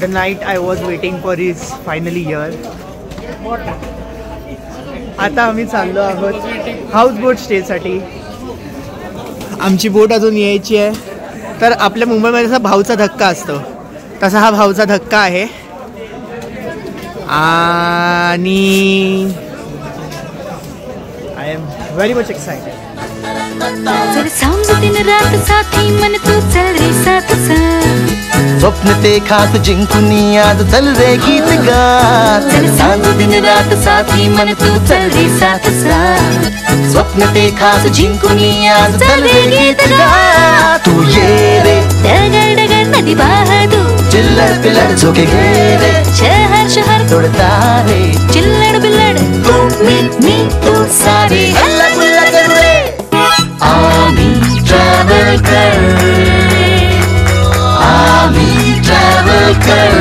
The night I was waiting for is finally here. आता आम्ही चाललो आहोत हाऊस बोट स्टेसाठी. आमची बोट अजून यायची आहे. तर आपल्या मुंबईमध्ये असा भाऊचा धक्का असतो, तसा हा भाऊचा धक्का आहे. आणि I am very much excited. स्वप्न ते खास जिंकून आज चल रे गीत गा. सांग दिन रात साथी मन तू चल रे साथ साथ. स्वप्न ते खास जिंकून आज चल रे गीत गा. तू ये रे डगर डगर नदी बहादू. चिल्लड़ पिल्लड़ झोके घे रे. शहर शहर तोड़ता रे. चिल्लड़ बिल्लड़ तू मी तू सारे. हल्ला गुल्ला कर रे. आम्ही ट्रॅव्हल कर. आम्ही ट्रॅव्हल कर.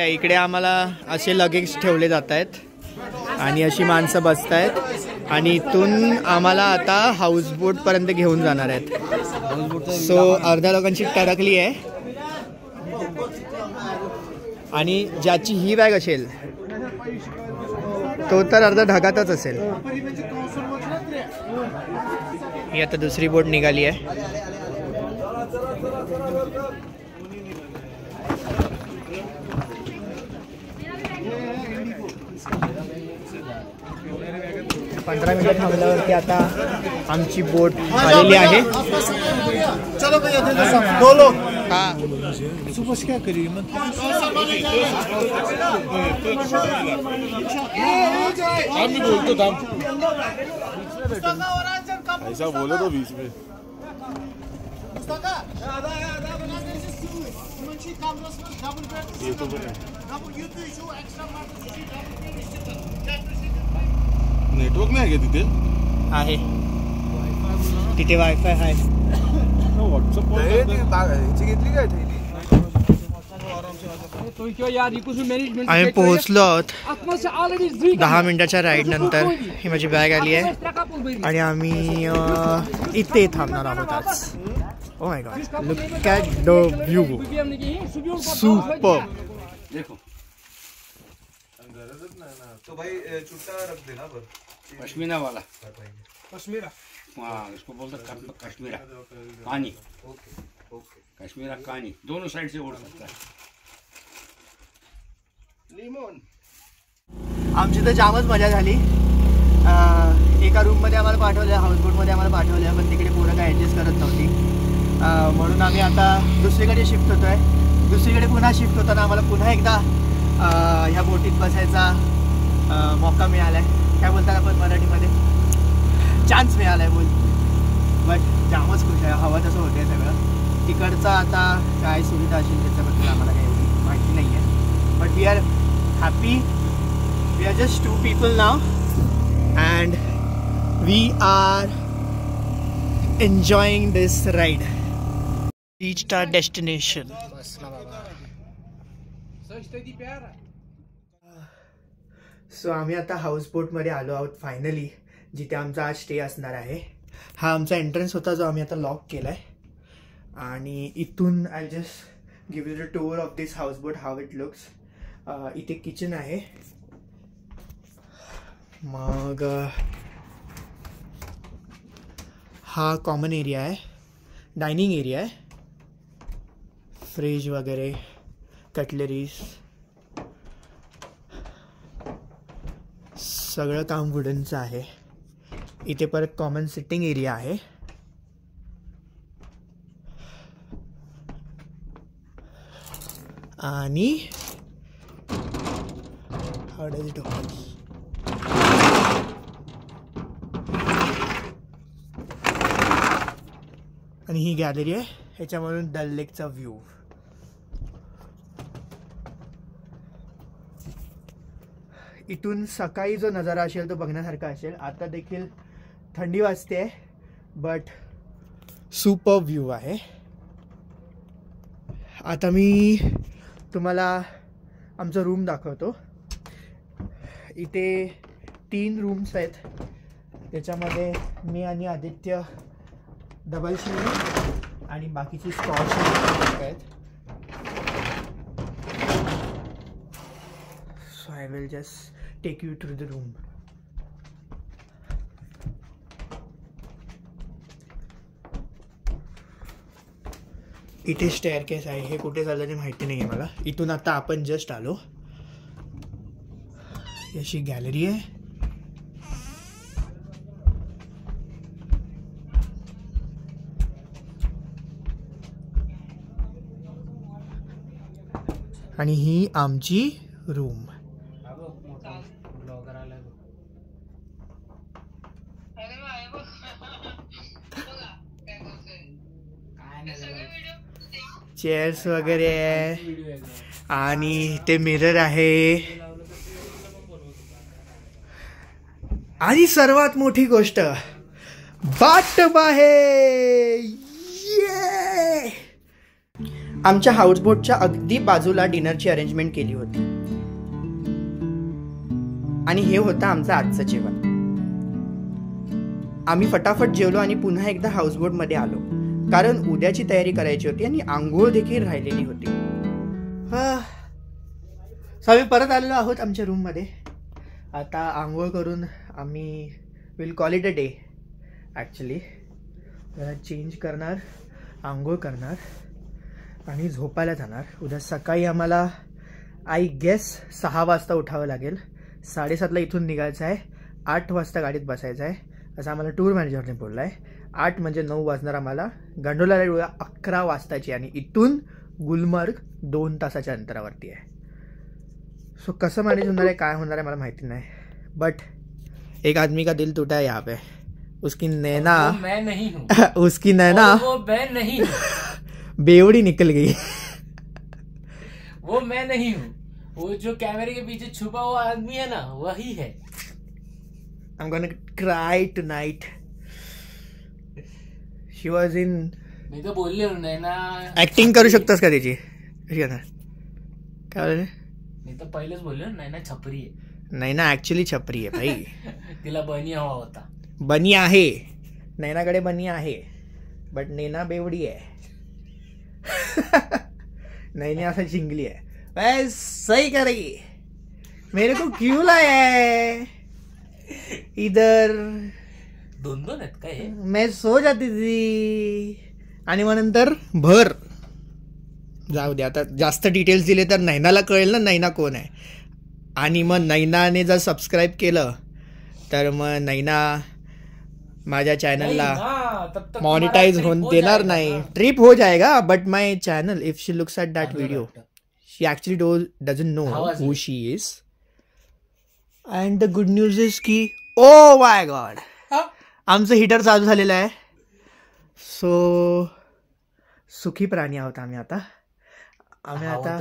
इकडे आम्हाला असे लगेज ठेवले जात आहेत आणि अशी माणसं बसत आहेत आणि इथून आम्हाला आता हाऊसबोट पर्यंत घेऊन जाणार आहेत. सो अर्ध्या लोकांची टरकली आहे आणि ज्याची ही बॅग असेल तो तर अर्धा ढगातच असेल. ही आता दुसरी बोट निघाली आहे. पंधरा मिनिट थांबल्यावरती आता आमची बोट आलेली आहे. ऐसा बोलो तो 20 में. नेटवर्क नाही आहे तिथे. आहे तिथे वायफाय आहे. आम्ही पोहोचलो आहोत 10 मिनिटाच्या राईड नंतर. ही माझी बॅग आली आहे आणि आम्ही इथे थांबणार आहोत आज. Oh my God, look at the view. Super. तो भाई चुट्टा रख देना पर. पश्मीना वाला. पश्मीरा, हाँ इसको बोलते कश्मीरा कानी. Okay okay. कश्मीरा कानी दोनों साइड से उड़ सकता है. लिमोन. आमची तर जामच मजा झाली. एका रूममध्ये आम्हाला पाठवलं, हाऊसबोटमध्ये आम्हाला पाठवलं, पण तिकडे पोरं काय ॲडजस्ट करत नव्हती. म्हणून आम्ही आता दुसरीकडे शिफ्ट होतो आहे. दुसरीकडे पुन्हा शिफ्ट होताना आम्हाला पुन्हा एकदा ह्या बोटीत बसायचा मौका मिळाला आहे. काय बोलतात आपण मराठीमध्ये, चान्स मिळाला आहे बोल. बट जामच खुश आहे. हवं तसं होतं आहे सगळं. तिकडचा आता काय सुविधा असेल त्याच्याबद्दल आम्हाला काही एवढी माहिती नाही आहे. But we are happy. We are just 2 people now and we are enjoying this ride. Reached our destination. So आम्ही आता हाऊसबोटमध्ये आलो आहोत फायनली, जिथे आमचा आज स्टे असणार आहे. हा आमचा एंट्रन्स होता जो आम्ही आता लॉक केला आहे. आणि इथून I just give you the tour of this houseboat, how it looks. इथे किचन आहे. मग हा कॉमन एरिया आहे, डायनिंग एरिया आहे. फ्रीज वगैरे, कटलरीज, सगळं काम वुडनचं आहे. इथे परत कॉमन सिटिंग एरिया आहे. आणि हाऊ डज इट ओपन. आणि ही गॅलरी आहे, ह्याच्यामधून डल लेकचा व्ह्यू. इथून सकाळी जो नजारा असेल तो बघण्यासारखा असेल. आता देखील थंडी वाजते आहे, बट सुपर व्ह्यू आहे. आता मी तुम्हाला आमचा रूम दाखवतो. इथे 3 रूम्स आहेत. त्याच्यामध्ये मी आणि आदित्य डबल शेअरिंग आणि बाकीची स्क्वॉट शेअरिंग आहेत. So I will just take you through the room. इथे स्टेअरकेस आहे. हे कुठे चाललं ते माहिती नाही आहे मला. इथून आता आपण जस्ट आलो. अशी गॅलरी आहे. आणि ही आमची रूम. चेअर्स वगैरे आहे आणि ते मिरर आहे. आणि सर्वात मोठी गोष्ट बाथटब आहे. आमच्या हाऊसबोटच्या अगदी बाजूला डिनरची अरेंजमेंट केली होती आणि हे होतं आमचं आजचं जेवण. आम्ही फटाफट जेवलो आणि पुन्हा एकदा हाऊसबोटमध्ये आलो कारण उद्याची तयारी करायची होती आणि आंघोळ देखील राहिलेली होती. सो आम्ही परत आलेलो आहोत आमच्या रूममध्ये. आता आंघोळ करून आम्ही will call it a day. Actually change करणार, आंघोळ करणार आणि झोपायला जाणार. उद्या सकाळी आम्हाला आय गेस 6 वाजता उठावं लागेल. 7:30ला इथून निघायचं आहे. 8 वाजता गाडीत बसायचं आहे असं आम्हाला टूर मॅनेजरने बोललं आहे. 8 म्हणजे 9 वाजणार आम्हाला. गंडोला राईड 11 वाजताची आणि इथून गुलमर्ग 2 तासाच्या अंतरावरती आहे. सो कसं मॅनेज होणार आहे, काय होणार आहे मला माहिती नाही. बट एक आदमी का दिल टूटा है यहाँ पे. उसकी नैना मैं नहीं हूँ. उसकी नैना वो मैं नहीं हूँ. बेवड़ी निकल गई. वो मैं नहीं हूँ. वो जो कैमरे के पीछे छुपा हुआ आदमी है ना, वही है. I'm gonna cry tonight. She was in. मी तो बोलले नैना ऍक्टिंग करू शकतोस का त्याची? काय बोलले? मी तर पहिलेच बोललो नैना छपरी आहे. नैना ऍक्च्युली छपरी आहे भाई. तिला बनी हवा होता. बनी आहे, नैनाकडे बनी आहे, बट नैना बेवडी आहे. नैना असं चिंगली आहे. वै सही करेगी. मेरे को क्यों लाया है इधर? 2 आहेत काय? मैं सो जाती थी आणि मग नंतर भर. जाऊ दे आता जास्त डिटेल्स दिले तर नैनाला कळेल ना नैना कोण आहे. आणि मग नैनाने जर सबस्क्राईब केलं तर मग नैना माझ्या चॅनलला मॉनिटाइज होऊन देणार नाही. ट्रिप हो जाएगा but my channel if she looks at that video she actually doesn't know who she is. And the good news is की ओ माय गॉड आमचं हीटर चालू झालेलं आहे. सो सुखी प्राणी आहोत आम्ही आता. आम्ही आता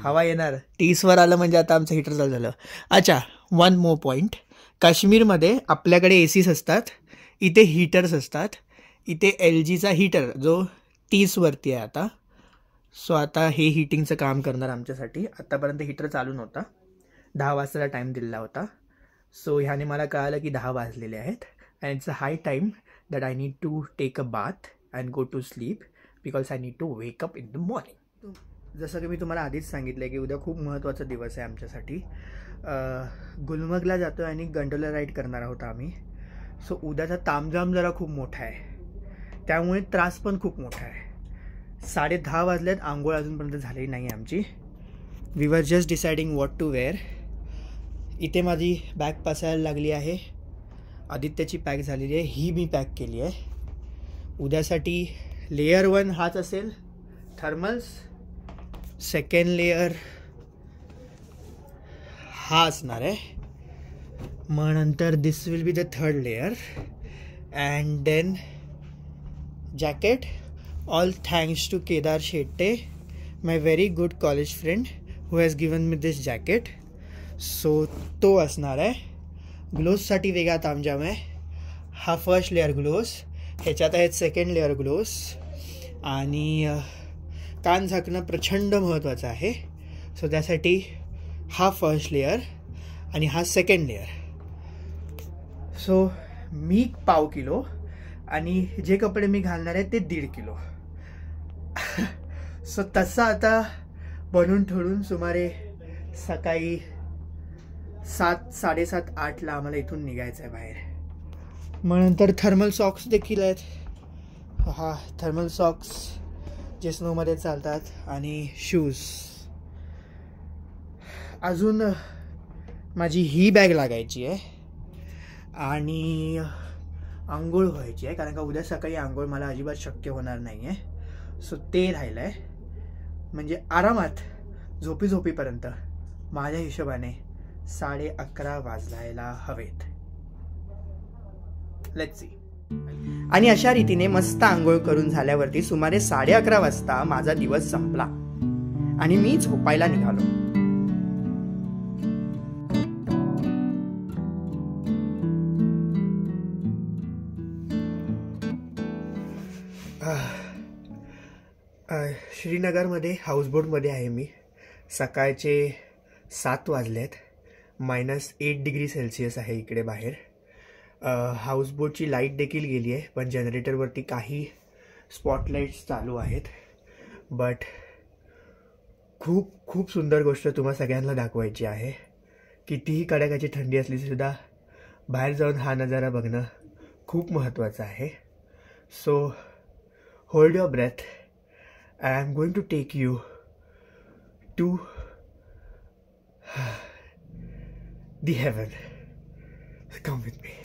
हवा येणार 30वर आलं म्हणजे आता आमचं हीटर चालू झालं. अच्छा, 1 मोर पॉईंट. काश्मीरमध्ये आपल्याकडे ACs असतात, इथे हीटर्स असतात. इथे LGचा हीटर जो 30वरती आहे आता. सो आता हे हीटिंगचं काम करणार आमच्यासाठी. आत्तापर्यंत हीटर चालू नव्हता. 10 वाजताचा टाईम दिलेला होता. सो ह्याने मला कळालं की 10 वाजलेले आहेत and it's a high time that I need to take a bath and go to sleep because I need to wake up in the morning. जसं की मी तुम्हाला आधीच सांगितलं की उद्या खूप महत्त्वाचा दिवस आहे आमच्यासाठी. गुलमर्गला जातो आणि गंडोला राईड करणार आहोत आम्ही. सो उद्याचा तामझाम जरा खूप मोठा आहे, त्यामुळे त्रास पण खूप मोठा आहे. 10:30 वाजल्यात, आंघोळ अजूनपर्यंत झालेली नाही आमची. We were just deciding what to wear. इथे माझी बॅग पसायला लागली आहे. आदित्याची पॅक झालेली आहे, ही मी पॅक केली आहे. उद्यासाठी लेयर 1 हाच असेल थर्मल्स. सेकंड लेयर हा असणार आहे. मग नंतर this will be the third layer and then jacket. All thanks to Kedar Shette, my very good college friend who has given me this jacket. So तो असणार आहे. ग्लोव्ससाठी वेगळा तामजाम आहे. हा फर्स्ट लेअर ग्लोव्स, ह्याच्यात आहेत सेकंड लेअर ग्लोव्स. आणि कान झाकणं प्रचंड महत्त्वाचं आहे. सो त्यासाठी हा फर्स्ट लेअर आणि हा सेकंड लेअर. सो मी पाव किलो आणि जे कपडे मी घालणार आहे ते 1.5 किलो. सो तसं आता बनवून ठेवून सुमारे सकाळी 7, 7:30, 8ला आम्हाला इथून निघायचं आहे बाहेर. मग नंतर थर्मल सॉक्स देखील आहेत. हा थर्मल सॉक्स जे स्नोमध्ये चालतात आणि शूज. अजून माझी ही बॅग लागायची आहे आणि आंघोळ व्हायची आहे, कारण का उद्या सकाळी आंघोळ मला अजिबात शक्य होणार नाही आहे. सो ते राहिलं आहे. म्हणजे आरामात झोपीपर्यंत माझ्या हिशोबाने 11:30 वाजायला हवेत. Let's see. आणि अशा रीतीने मस्त आंघोळ करून झाल्यावरती सुमारे 11:30 वाजता माझा दिवस संपला आणि मी झोपायला निघालो. श्रीनगरमध्ये हाऊसबोटमध्ये आहे मी. सकाळचे 7 वाजलेत. -8 डिग्री सेल्सिअस आहे इकडे बाहेर. हाऊसबोटची लाईट देखील गेली आहे, पण जनरेटरवरती काही स्पॉटलाईट्स चालू आहेत. बट खूप सुंदर गोष्ट तुम्हा सगळ्यांना दाखवायची आहे. कितीही कडाक्याची थंडी असली सुद्धा बाहेर जाऊन हा नजारा बघणं खूप महत्त्वाचं आहे. So hold your breath. I am going to take you to the heaven. Come with me.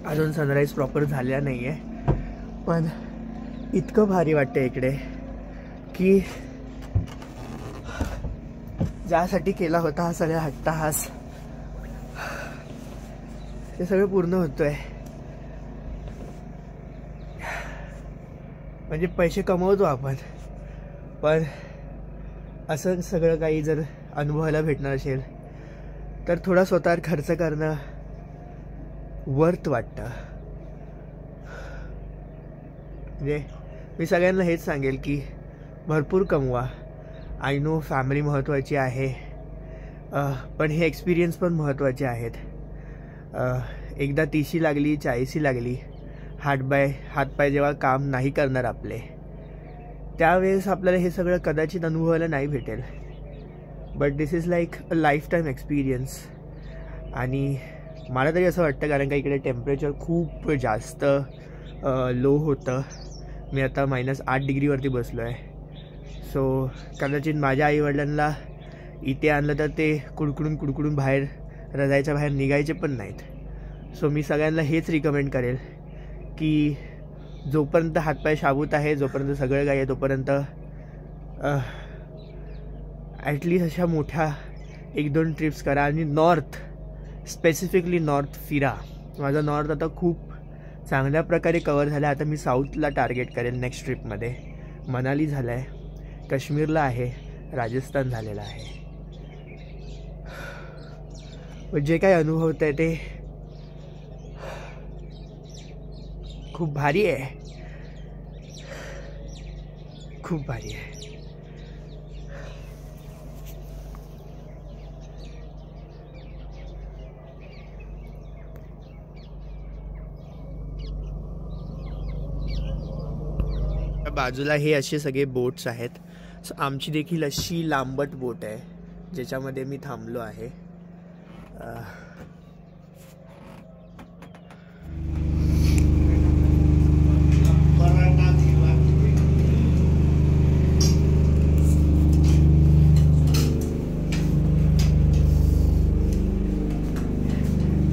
अजून सनराईज प्रॉपर झाल्या नाही आहे, पण इतकं भारी वाटतं इकडे की ज्यासाठी केला होता हा सगळा हट्टहास ते सगळं पूर्ण होतोय. म्हणजे पैसे कमवतो आपण, पण असं सगळं काही जर अनुभवायला भेटणार असेल तर थोडा स्वतःवर खर्च करणं वर्थ वाटतं. म्हणजे मी सगळ्यांना हेच सांगेल की भरपूर कमवा. आय नो फॅमिली महत्त्वाची आहे, पण हे एक्सपिरियन्स पण महत्त्वाचे आहेत. एकदा 30शी लागली 40शी लागली, हातपाय जेव्हा काम नाही करणार आपले, त्यावेळेस आपल्याला हे सगळं कदाचित अनुभवायला नाही भेटेल. But this is like a life time experience. आणि मला तरी असं वाटतं, कारण का इकडे टेम्परेचर खूप जास्त लो होतं. मी आता -8 डिग्रीवरती बसलो आहे. सो कदाचित माझ्या आईवडिलांना इथे आणलं तर ते कुडकुडून बाहेर रजायच्या बाहेर निघायचे पण नाहीत. सो मी सगळ्यांना हेच रिकमेंड करेल की जोपर्यंत हातपाय शाबूत आहे, जोपर्यंत सगळं काही आहे, तोपर्यंत ॲटलिस्ट अशा मोठ्या 1-2 ट्रिप्स करा. आणि स्पेसिफिकली नॉर्थ फिरा. माझा नॉर्थ आता खूप चांगल्या प्रकारे कवर झाला. आता मी साऊथला टार्गेट करेल नेक्स्ट ट्रिपमध्ये. मनाली झालं आहे, काश्मीरला आहे, राजस्थान झालेलं आहे. जे काही अनुभवत आहे ते खूप भारी आहे, खूप भारी आहे. बाजूला हे असे सगळे बोट्स आहेत. सो आमची देखील अशी लांबट बोट आहे ज्याच्यामध्ये मी थांबलो आहे.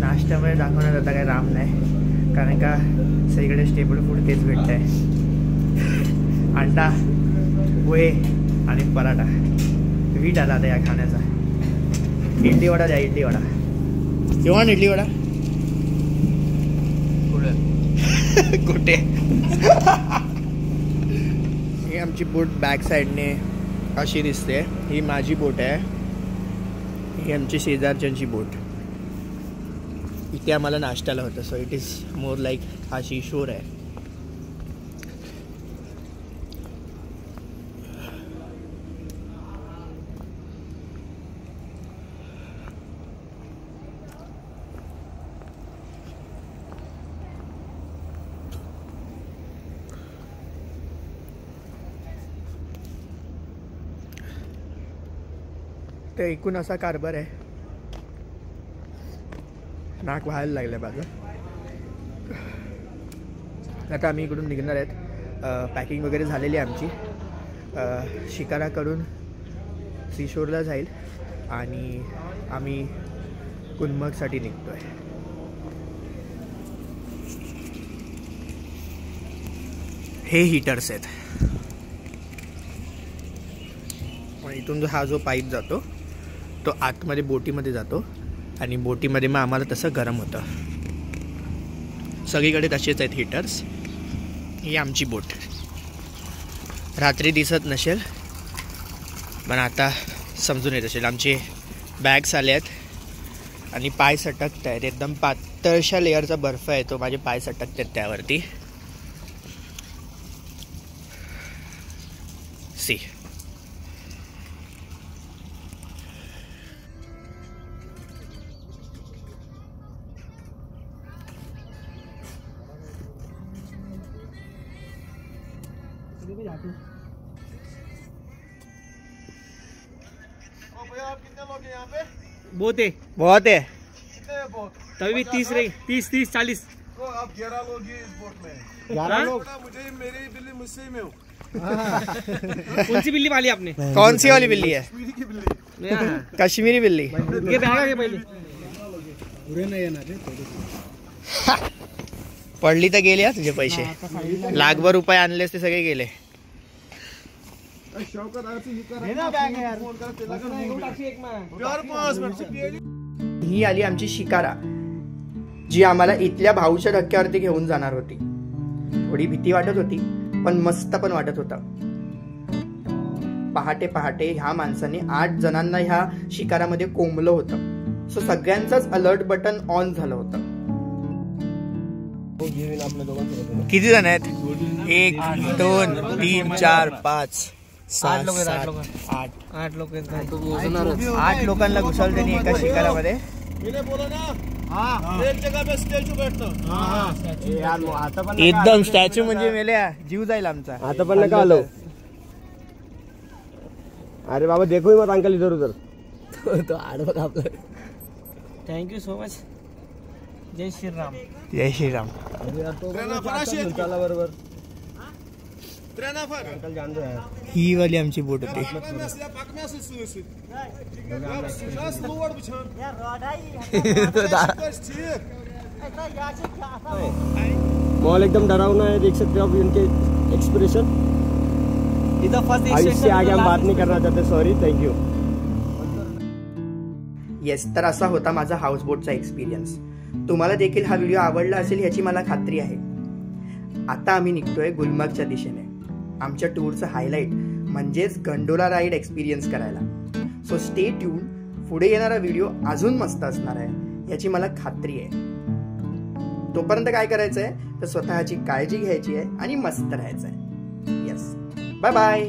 नाश्त्यामध्ये दाखवण्यात आता काही राम नाही, कारण का सगळीकडे स्टेबल फूड तेच भेटत आहे. अंडा, पोहे आणि पराठा. वीट आला आता या खाण्याचा. इडली वडा द्या, इडली वडा. केव्हा इडली वडा कुठे? ही आमची बोट बॅक साईडने अशी दिसते. ही माझी बोट आहे, ही आमची शेजारच्यांची बोट. इथे आम्हाला नाश्त्याला होतं. So it is more like हा सी शोर आहे. ते एकूण असा कारभार आहे. नाक व्हायला लागलं माझं. आता आम्ही इकडून निघणार आहेत. पॅकिंग वगैरे झालेली आहे आमची. शिकाराकडून सीशोरला जाईल आणि आम्ही गुलमर्गसाठी निघतो आहे. हे हीटर्स आहेत. इथून हा जो पाईप जातो तो आतमध्ये बोटीमध्ये जातो आणि बोटीमध्ये मग आम्हाला तसं गरम होतं. सगळीकडे तसेच आहेत हीटर्स. ही आमची बोट. रात्री दिसत नसेल पण आता समजून येत असेल. आमचे बॅग्स आले आहेत आणि पाय सटकत आहेत. एकदम पातळशा लेअरचा बर्फ आहे तो. माझे पाय सटकत आहेत त्यावरती. सी भैया आप कितने लोग हैं यहाँ पे? बहुत है, बहुत है. कितने हैं बोट? तभी भी 30 रही, 30 40. तो आप 11 लोग ही इस बोट में. 11 लोग. मुझे मेरी बिल्ली मुझसे ही में हूँ. कौन सी बिल्ली पाली आपने? कौन सी वाली बिल्ली है? मेरी की बिल्ली. काश्मीरी बिल्ली. ये बॅगा घे पहिले. पडली तर गेली. तुझे पैसे लाखभर रुपये आणलेस ते सगळे गेले. ही आली आमची शिकारा जी आम्हाला इथल्या भाऊच्या धक्क्यावरती घेऊन जाणार होती. थोडी भीती वाटत होती पण मस्त पण वाटत होता. पहाटे पहाटे ह्या माणसाने 8 जणांना ह्या शिकारामध्ये कोंबलं होतं. सो सगळ्यांचंच अलर्ट बटन ऑन झालं होतं. किती जण आहेत? 1 2 3 4 5 6 7 8 लोक. 8 लोकांना घुसवलं त्यांनी एका शिकारामध्ये. एकदम स्टॅच्यू म्हणजे मेल्या जीव जाईल आमचा. आता पण नका आलो. अरे बाबा देखो मत अंकल इधर उधर. तो आडवत आपलं. Thank you so much. जय श्रीराम. जय श्रीराम. चला बरोबर. ही वाली आमची बोट होती. मॉल एकदम डरावना है. देख सकते हो आप इनके एक्सप्रेशन. इससे आगे हम बात नहीं करना चाहते. सॉरी. Thank you. येस, तर असा होता माझा हाऊसबोटचा एक्सपिरियन्स. तुम्हाला देखील हा व्हिडिओ आवडला असेल याची मला खात्री आहे. आता आम्ही निघतोय गुलमर्गच्या दिशेने आमच्या टूरचं हायलाइट म्हणजेच गंडोला राईड एक्सपिरियन्स करायला. So stay tune. पुढे येणारा व्हिडिओ अजून मस्त असणार आहे याची मला खात्री आहे. तोपर्यंत काय करायचंय तर स्वतःची काळजी घ्यायची आहे आणि मस्त राहायचंय. Yes, bye bye.